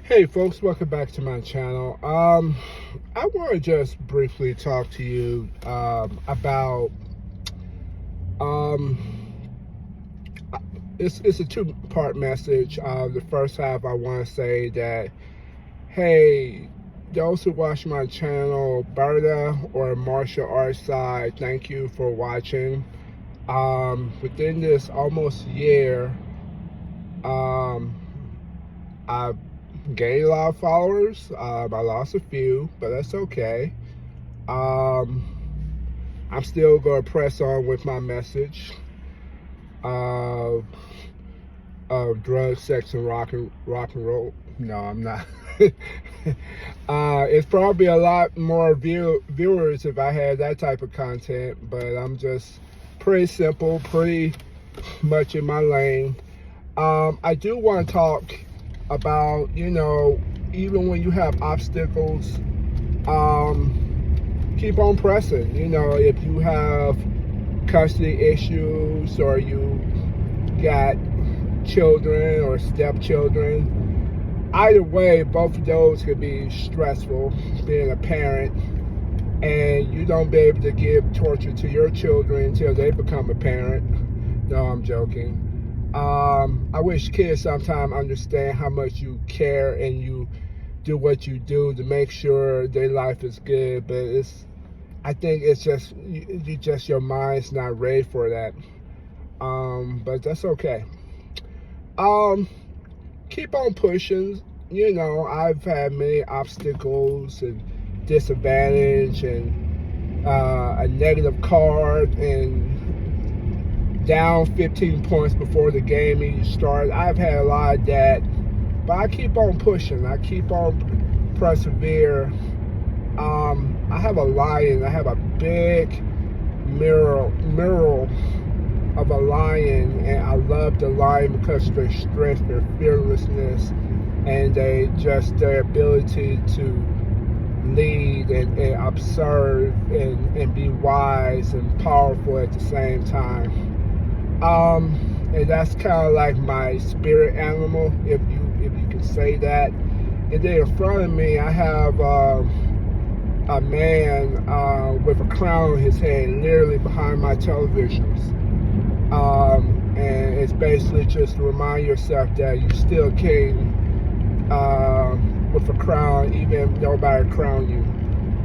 Hey folks, welcome back to my channel. I want to just briefly talk to you about um, it's a two-part message. The first half, I want to say that hey, those who watch my channel, Berta or martial arts side, thank you for watching. Within this almost year, um, I've gained a lot of followers. I lost a few, but that's okay. Um, I'm still going to press on with my message of drugs, sex, and rock and roll. No, I'm not. It's probably a lot more viewers if I had that type of content, but I'm just pretty simple, pretty much in my lane. I do want to talk about, even when you have obstacles, keep on pressing. If you have custody issues or you got children or stepchildren, either way, both of those could be stressful, being a parent, and you don't be able to give torture to your children until they become a parent. No, I'm joking. I wish kids sometimes understand how much you care and you do what you do to make sure their life is good, but I think it's just your mind's not ready for that. But that's okay. Keep on pushing. I've had many obstacles and disadvantage and a negative card and down 15 points before the game even started. I've had a lot of that, but I keep on pushing. I keep on persevere. I have a lion. I have a big mural of a lion, and I love the lion because of their strength, their fearlessness, and their ability to lead and observe and be wise and powerful at the same time. And that's kind of like my spirit animal, if you can say that. And then in front of me, I have a man with a crown on his head, literally behind my televisions. And it's basically just to remind yourself that you're still king with a crown, even if nobody crown you.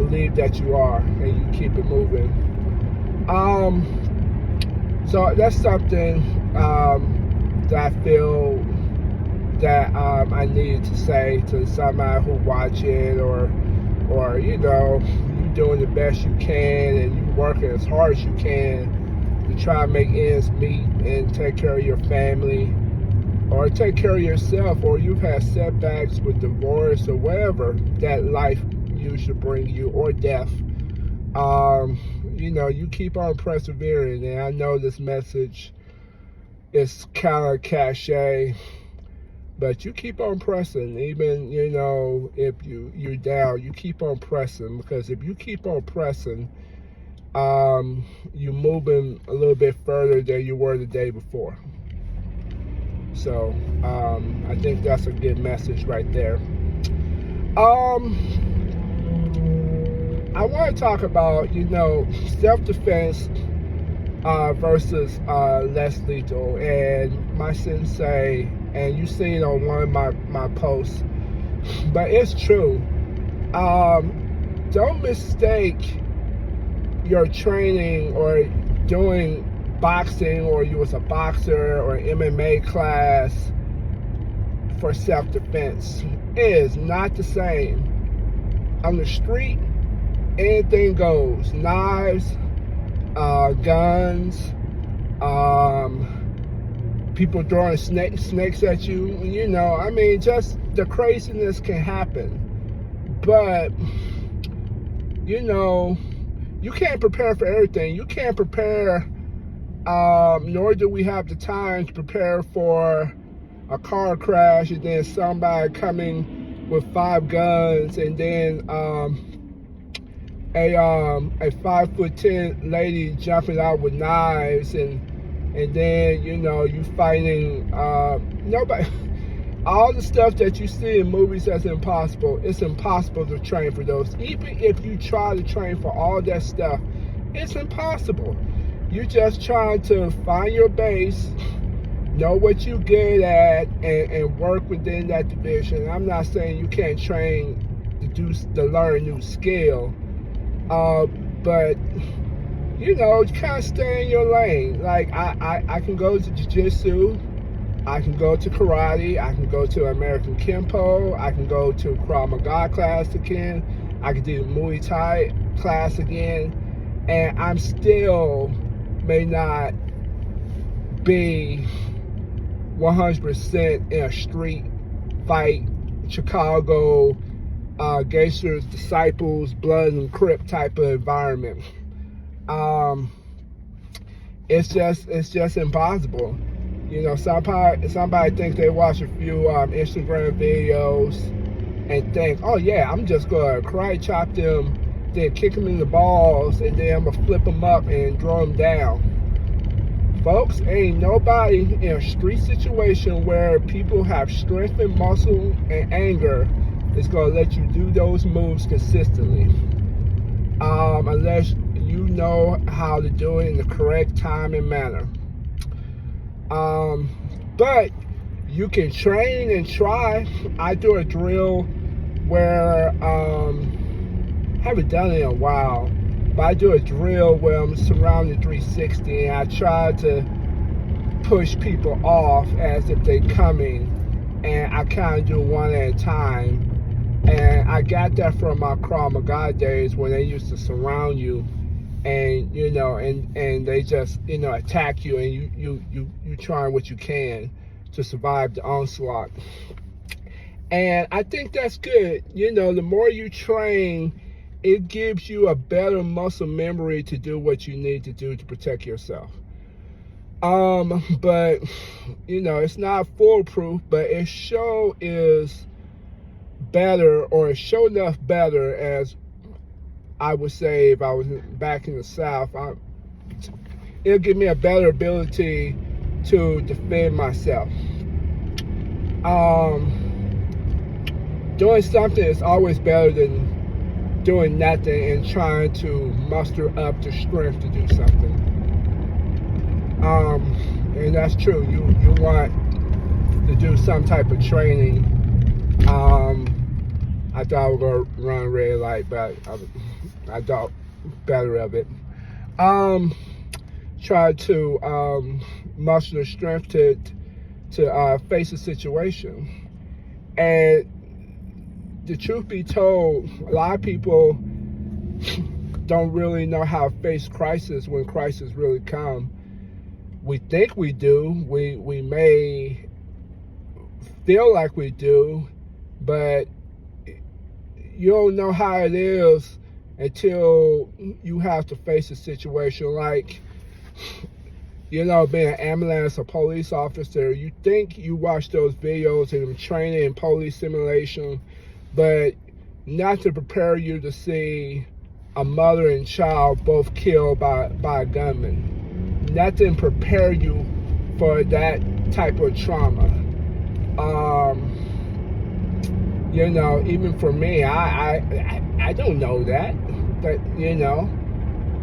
Believe that you are, and you keep it moving. So that's something that I feel that I needed to say to somebody who watch it, or you doing the best you can and you working as hard as you can to try to make ends meet and take care of your family or take care of yourself, or you've had setbacks with divorce or whatever that life usually bring you, or death. You keep on persevering, and I know this message is kind of cliche, but you keep on pressing. Even, if you're down, you keep on pressing, because if you keep on pressing, you're moving a little bit further than you were the day before. So, I think that's a good message right there. I want to talk about, self-defense versus less lethal. And my sensei, and you see it on one of my posts, but it's true. Don't mistake your training or doing boxing, or you was a boxer or MMA class, for self-defense. It is not the same. On the street, anything goes. Knives, guns, people throwing snakes at you. Just the craziness can happen. But, you can't prepare for everything. You can't prepare, nor do we have the time to prepare for a car crash, and then somebody coming with 5 guns, and then a 5'10" lady jumping out with knives, and then you fighting nobody. all the stuff that you see in movies that's impossible, it's impossible to train for those. Even if you try to train for all that stuff, it's impossible. You're just trying to find your base, know what you're good at, and work within that division. I'm not saying you can't train to learn a new skill, but you know, kind of stay in your lane. Like I can go to jiu-jitsu, I can go to karate, I can go to American Kempo, I can go to Krav Maga class again, I can do Muay Thai class again, and I'm still may not be 100% in a street fight, Chicago, Gangsters, Disciples, Blood and Crip type of environment. It's just impossible. You know, somebody thinks they watch a few Instagram videos and think, oh yeah, I'm just gonna karate chop them, then kick them in the balls, and then I'm gonna flip them up and throw them down. Folks, ain't nobody in a street situation where people have strength and muscle and anger is gonna let you do those moves consistently, unless you know how to do it in the correct time and manner. But you can train and try. I do a drill where haven't done it in a while, but I do a drill where I'm surrounded 360 and I try to push people off as if they're coming, and I kind of do one at a time. And I got that from my Krav Maga days when they used to surround you, and you know, and they just, you know, attack you, and you trying what you can to survive the onslaught. And I think that's good. You know, the more you train, it gives you a better muscle memory to do what you need to do to protect yourself. But you know, it's not foolproof, but it sure is better, or it's sure enough better, as I would say if I was back in the South. It'll give me a better ability to defend myself. Doing something is always better than doing nothing and trying to muster up the strength to do something. And that's true. You want to do some type of training. I thought I was going to run red light, but I thought better of it. Try to muster the strength to face a situation. And the truth be told, a lot of people don't really know how to face crisis when crisis really come. We think we do. We may feel like we do, but you don't know how it is until you have to face a situation like, you know, being an ambulance or police officer. You think you watch those videos and them training and police simulation, but not to prepare you to see a mother and child both killed by a gunman. Nothing prepare you for that type of trauma. You know, even for me, I don't know that, you know.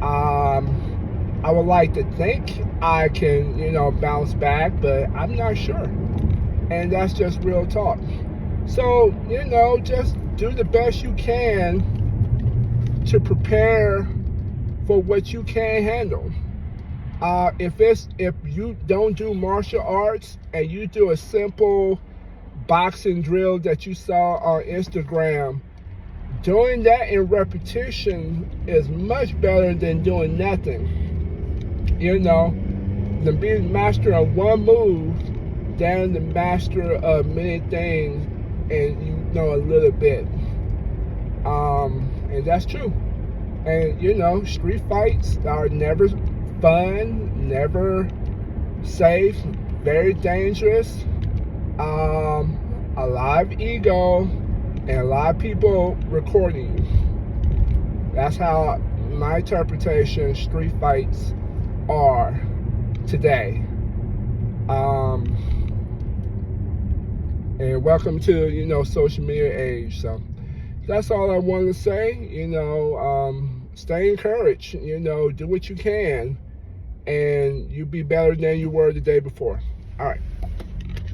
I would like to think I can, you know, bounce back, but I'm not sure. And that's just real talk. So, you know, just do the best you can to prepare for what you can handle. If you don't do martial arts and you do a simple boxing drill that you saw on Instagram, doing that in repetition is much better than doing nothing. You know, to be master of one move than the master of many things and you know a little bit. And that's true. And you know, street fights are never fun, never safe, very dangerous. A lot of ego and a lot of people recording you. That's how my interpretation street fights are today. And welcome to, social media age. So that's all I wanted to say. Stay encouraged. Do what you can, and you'll be better than you were the day before. All right.